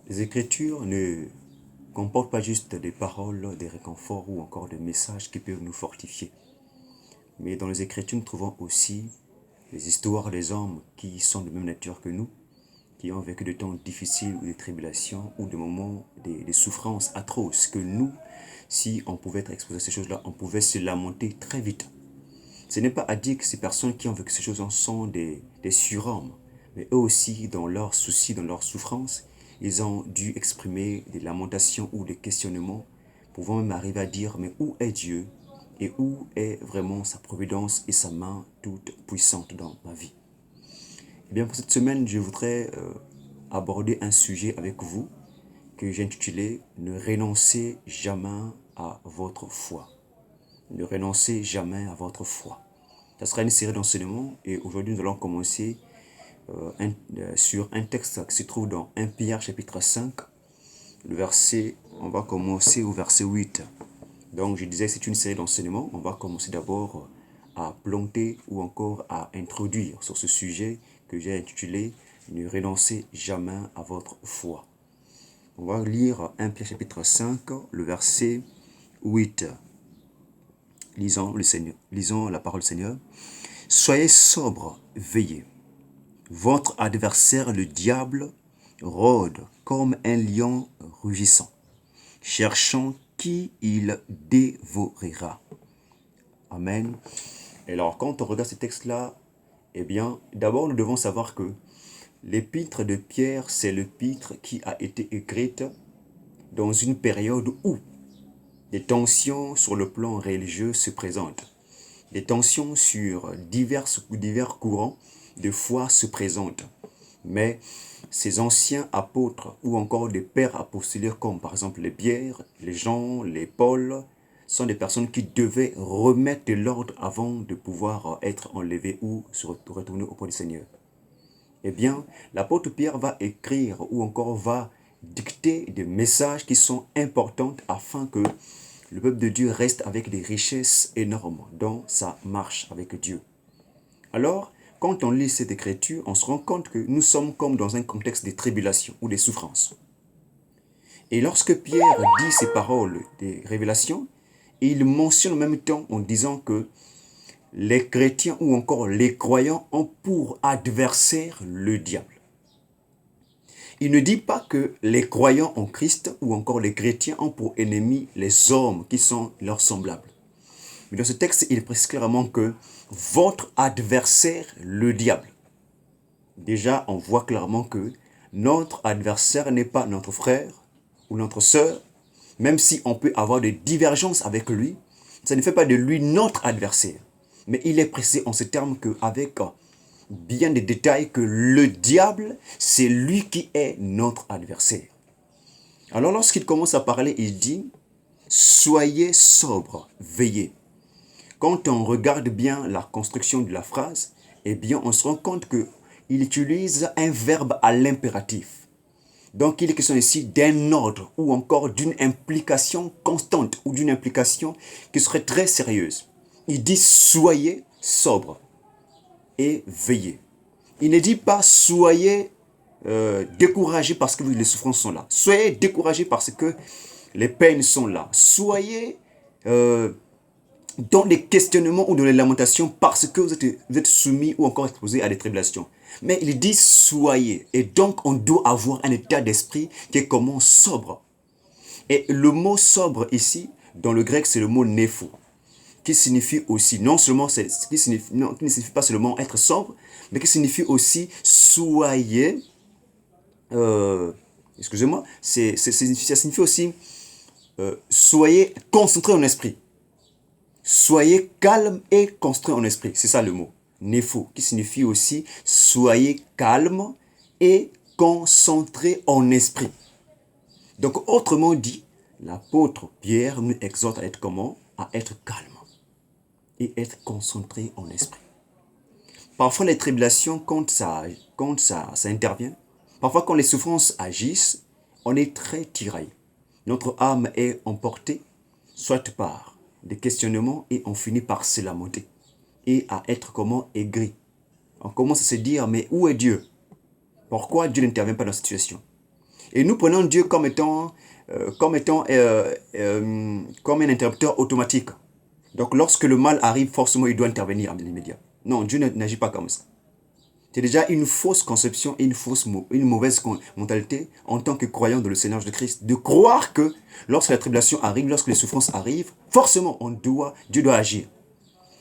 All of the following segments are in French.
Les Écritures ne comportent pas juste des paroles, des réconforts ou encore des messages qui peuvent nous fortifier. Mais dans les Écritures, nous trouvons aussi les histoires des hommes qui sont de même nature que nous, qui ont vécu des temps difficiles ou des tribulations ou des moments, des souffrances atroces que nous, si on pouvait être exposé à ces choses-là, on pouvait se lamenter très vite. Ce n'est pas à dire que ces personnes qui ont vécu ces choses sont des surhommes, mais eux aussi, dans leurs soucis, dans leurs souffrances, ils ont dû exprimer des lamentations ou des questionnements, pouvant même arriver à dire, mais où est Dieu et où est vraiment sa providence et sa main toute puissante dans ma vie. Eh bien, pour cette semaine, je voudrais aborder un sujet avec vous que j'ai intitulé « Ne renoncez jamais à votre foi ». Ne renoncez jamais à votre foi. Ça sera une série d'enseignements et aujourd'hui nous allons commencer sur un texte qui se trouve dans 1 Pierre chapitre 5, on va commencer au verset 8. Donc je disais c'est une série d'enseignements, on va commencer d'abord à planter ou encore à introduire sur ce sujet que j'ai intitulé « Ne renoncez jamais à votre foi ». On va lire 1 Pierre chapitre 5, le verset 8. Lisons la parole du Seigneur. Soyez sobres, veillez. Votre adversaire, le diable, rôde comme un lion rugissant, cherchant qui il dévorera. Amen. Et alors, quand on regarde ce texte-là, eh bien, d'abord, nous devons savoir que l'épître de Pierre, c'est l'épître qui a été écrite dans une période où des tensions sur le plan religieux se présentent. Des tensions sur divers courants de foi se présentent. Mais ces anciens apôtres ou encore des pères apostoliques comme par exemple les Pierre, les Jean, les Paul, sont des personnes qui devaient remettre de l'ordre avant de pouvoir être enlevés ou se retourner auprès du Seigneur. Eh bien, l'apôtre Pierre va écrire ou encore va dicter des messages qui sont importants afin que le peuple de Dieu reste avec des richesses énormes dans sa marche avec Dieu. Alors, quand on lit cette écriture, on se rend compte que nous sommes comme dans un contexte de tribulation ou de souffrance. Et lorsque Pierre dit ces paroles de révélation, il mentionne en même temps en disant que les chrétiens ou encore les croyants ont pour adversaire le diable. Il ne dit pas que les croyants en Christ ou encore les chrétiens ont pour ennemis les hommes qui sont leurs semblables. Mais dans ce texte, il précise clairement que votre adversaire, le diable. Déjà, on voit clairement que notre adversaire n'est pas notre frère ou notre sœur, même si on peut avoir des divergences avec lui, ça ne fait pas de lui notre adversaire. Mais il est précisé en ces termes qu'avec bien des détails que le diable, c'est lui qui est notre adversaire. Alors lorsqu'il commence à parler, il dit « Soyez sobres, veillez ». Quand on regarde bien la construction de la phrase, eh bien on se rend compte qu'il utilise un verbe à l'impératif. Donc il est question ici d'un ordre ou encore d'une implication constante ou d'une implication qui serait très sérieuse. Il dit « Soyez sobres » et veillez. Il ne dit pas soyez découragés parce que les souffrances sont là. Soyez découragés parce que les peines sont là. Soyez dans des questionnements ou dans les lamentations parce que vous êtes soumis ou encore exposés à des tribulations. Mais il dit soyez. Et donc on doit avoir un état d'esprit qui est comment sobre. Et le mot sobre ici, dans le grec, c'est le mot nepho, qui signifie aussi, non seulement, qui ne signifie pas seulement être sobre, mais qui signifie aussi soyez, excusez-moi, ça signifie aussi soyez concentré en esprit. Soyez calme et construit en esprit. C'est ça le mot. Nepho, qui signifie aussi soyez calme et concentré en esprit. Donc, autrement dit, l'apôtre Pierre nous exhorte à être comment? À être calme et être concentré en esprit. Parfois, les tribulations, quand ça intervient, parfois quand les souffrances agissent, on est très tiraillé. Notre âme est emportée, soit par des questionnements, et on finit par se lamenter et à être comment aigri. On commence à se dire, mais où est Dieu? Pourquoi Dieu n'intervient pas dans cette situation? Et nous prenons Dieu comme un interrupteur automatique. Donc lorsque le mal arrive, forcément il doit intervenir en immédiat. Non, Dieu n'agit pas comme ça. C'est déjà une fausse conception et une mauvaise mentalité en tant que croyant dans le Seigneur Jésus-Christ, de croire que lorsque la tribulation arrive, lorsque les souffrances arrivent, forcément Dieu doit agir.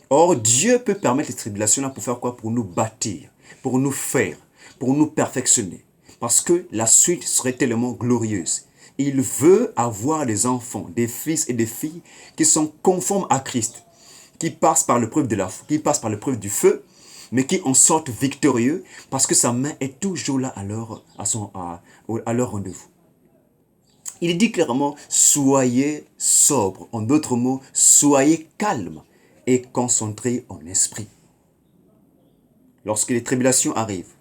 Or, Dieu peut permettre les tribulations-là pour faire quoi? Pour nous bâtir, pour nous faire, pour nous perfectionner. Parce que la suite serait tellement glorieuse. Il veut avoir des enfants, des fils et des filles qui sont conformes à Christ, qui passent par l'épreuve du feu, mais qui en sortent victorieux parce que sa main est toujours là à leur rendez-vous. Il dit clairement, soyez sobre. En d'autres mots, soyez calme et concentré en esprit. Lorsque les tribulations arrivent,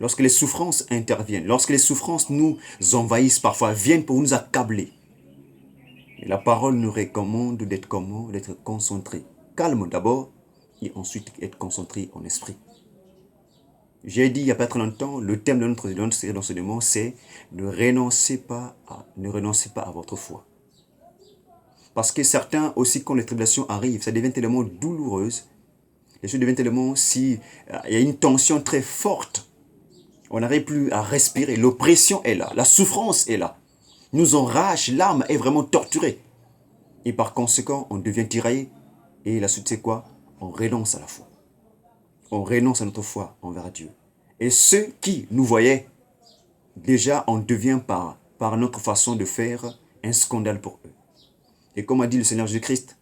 lorsque les souffrances interviennent, lorsque les souffrances nous envahissent parfois, viennent pour nous accabler, et la parole nous recommande d'être concentré. Calme d'abord, et ensuite être concentré en esprit. J'ai dit il n'y a pas très longtemps, le thème de notre série d'enseignement, c'est ne renoncez pas à votre foi. Parce que certains aussi, quand les tribulations arrivent, ça devient tellement douloureuse, les choses deviennent tellement il y a une tension très forte. On n'arrive plus à respirer, l'oppression est là, la souffrance est là. Nous enrage, l'âme est vraiment torturée. Et par conséquent, on devient tiraillé. Et la suite c'est quoi? On renonce à la foi. On renonce à notre foi envers Dieu. Et ceux qui nous voyaient, déjà on devient par notre façon de faire un scandale pour eux. Et comme a dit le Seigneur Jésus-Christ,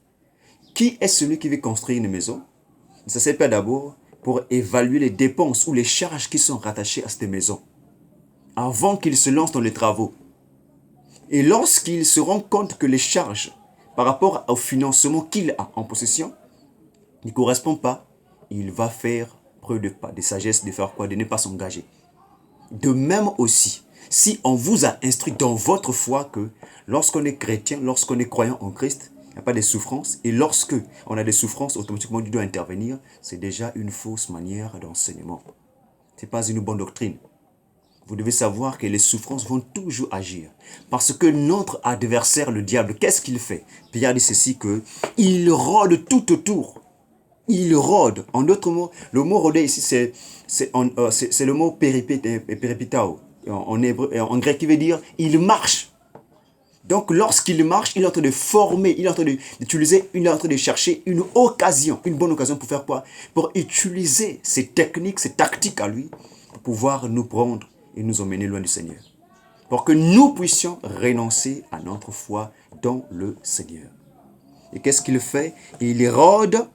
qui est celui qui veut construire une maison? Ça c'est pas d'abord pour évaluer les dépenses ou les charges qui sont rattachées à cette maison, avant qu'il se lance dans les travaux. Et lorsqu'il se rend compte que les charges par rapport au financement qu'il a en possession ne correspondent pas, il va faire preuve de sagesse, de faire quoi? De ne pas s'engager. De même aussi, si on vous a instruit dans votre foi que lorsqu'on est chrétien, lorsqu'on est croyant en Christ, il n'y a pas de souffrance. Et lorsque on a des souffrances, automatiquement Dieu doit intervenir. C'est déjà une fausse manière d'enseignement. Ce n'est pas une bonne doctrine. Vous devez savoir que les souffrances vont toujours agir. Parce que notre adversaire, le diable, qu'est-ce qu'il fait? Pierre dit ceci, qu'il rôde tout autour. Il rôde. En d'autres mots, le mot rôder ici, c'est le mot peripitao en grec, qui veut dire il marche. Donc lorsqu'il marche, il est en train de former, il est en train d'utiliser, il est en train de chercher une occasion, une bonne occasion pour faire quoi? Pour utiliser ses techniques, ses tactiques à lui, pour pouvoir nous prendre et nous emmener loin du Seigneur. Pour que nous puissions renoncer à notre foi dans le Seigneur. Et qu'est-ce qu'il fait? Il rôde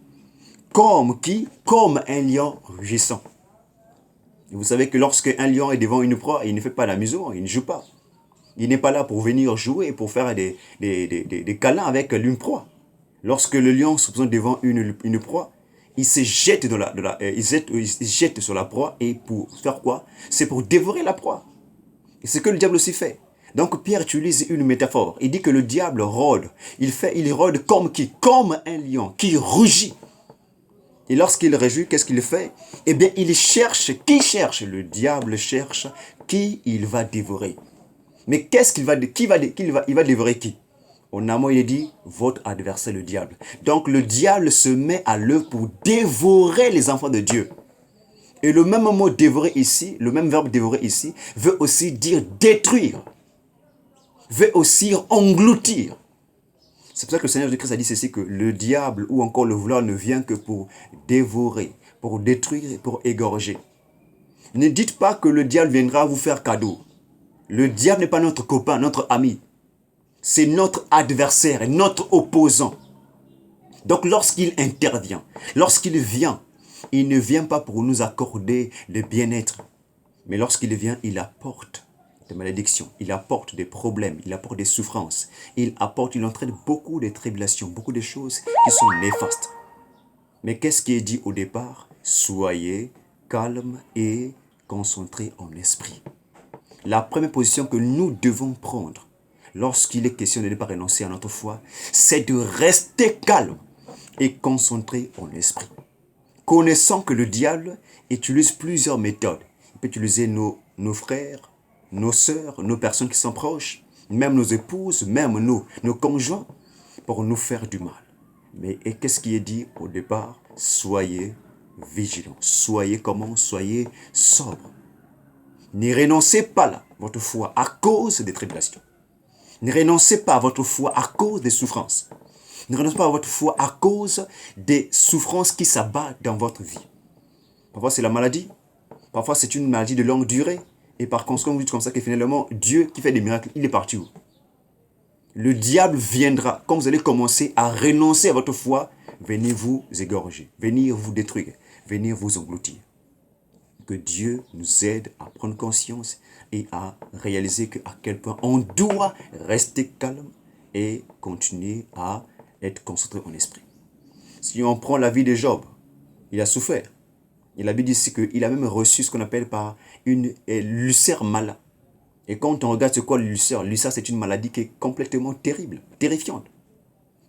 comme qui? Comme un lion rugissant. Et vous savez que lorsque un lion est devant une proie, il ne fait pas l'amusement, il ne joue pas. Il n'est pas là pour venir jouer, pour faire des câlins avec une proie. Lorsque le lion se présente devant une proie, il se jette, il jette sur la proie, et pour faire quoi? C'est pour dévorer la proie. Et c'est ce que le diable aussi fait. Donc Pierre utilise une métaphore. Il dit que le diable rôde. Il rôde comme qui? Comme un lion qui rugit. Et lorsqu'il rugit, qu'est-ce qu'il fait? Eh bien, il cherche. Qui cherche? Le diable cherche qui il va dévorer. Mais qu'est-ce qu'il va il va dévorer qui? En amont, il est dit, votre adversaire, le diable. Donc, le diable se met à l'œuvre pour dévorer les enfants de Dieu. Et le même mot dévorer ici, le même verbe dévorer ici, veut aussi dire détruire. Veut aussi engloutir. C'est pour ça que le Seigneur Jésus-Christ a dit ceci, que le diable ou encore le voleur ne vient que pour dévorer, pour détruire et pour égorger. Ne dites pas que le diable viendra vous faire cadeau. Le diable n'est pas notre copain, notre ami. C'est notre adversaire, notre opposant. Donc lorsqu'il intervient, lorsqu'il vient, il ne vient pas pour nous accorder le bien-être. Mais lorsqu'il vient, il apporte des malédictions, il apporte des problèmes, il apporte des souffrances. Il entraîne beaucoup de tribulations, beaucoup de choses qui sont néfastes. Mais qu'est-ce qui est dit au départ? Soyez calme et concentrés en esprit. La première position que nous devons prendre lorsqu'il est question de ne pas renoncer à notre foi, c'est de rester calme et concentré en esprit. Connaissant que le diable utilise plusieurs méthodes. Il peut utiliser nos frères, nos sœurs, nos personnes qui sont proches, même nos épouses, même nos conjoints, pour nous faire du mal. Mais et qu'est-ce qui est dit au départ? Soyez vigilants. Soyez comment? Soyez sobres. Ne renoncez pas là, votre foi, à cause des tribulations. Ne renoncez pas à votre foi à cause des souffrances. Ne renoncez pas à votre foi à cause des souffrances qui s'abattent dans votre vie. Parfois c'est la maladie, parfois c'est une maladie de longue durée, et par conséquent vous dites comme ça que finalement Dieu qui fait des miracles, il est parti où? Le diable viendra, quand vous allez commencer à renoncer à votre foi, venez vous égorger, venir vous détruire, venir vous engloutir. Que Dieu nous aide à prendre conscience et à réaliser à quel point on doit rester calme et continuer à être concentré en esprit. Si on prend la vie de Job, il a souffert. Et la Bible dit ici qu'il a même reçu ce qu'on appelle par une ulcère mala. Et quand on regarde c'est quoi l'ulcère, l'ulcère c'est une maladie qui est complètement terrible, terrifiante.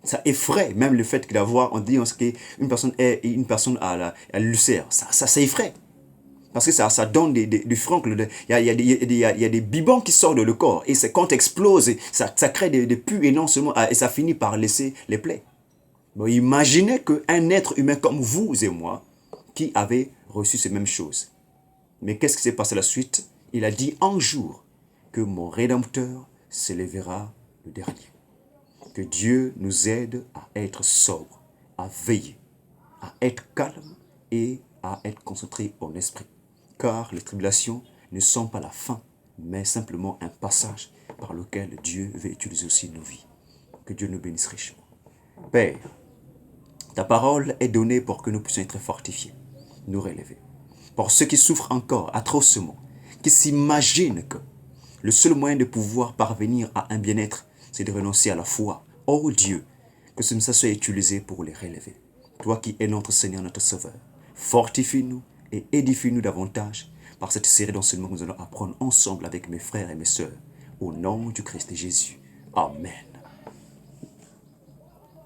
Ça effraie même le fait d'avoir, on dit qu'une personne a l'ulcère, ça effraie. Parce que ça donne des froncles, il y a des bibons qui sortent de le corps. Et quand ça explose, ça crée des pus et non seulement, et ça finit par laisser les plaies. Bon, imaginez qu'un être humain comme vous et moi, qui avait reçu ces mêmes choses. Mais qu'est-ce qui s'est passé la suite? Il a dit un jour que mon Rédempteur s'élèvera le dernier. Que Dieu nous aide à être sobres, à veiller, à être calme et à être concentré en esprit. Car les tribulations ne sont pas la fin, mais simplement un passage par lequel Dieu veut utiliser aussi nos vies. Que Dieu nous bénisse richement. Père, ta parole est donnée pour que nous puissions être fortifiés, nous relever. Pour ceux qui souffrent encore atrocement, qui s'imaginent que le seul moyen de pouvoir parvenir à un bien-être, c'est de renoncer à la foi. Oh Dieu, que ce message soit utilisé pour les relever. Toi qui es notre Seigneur, notre Sauveur, fortifie-nous et édifie-nous davantage par cette série d'enseignements que nous allons apprendre ensemble avec mes frères et mes sœurs. Au nom du Christ Jésus. Amen.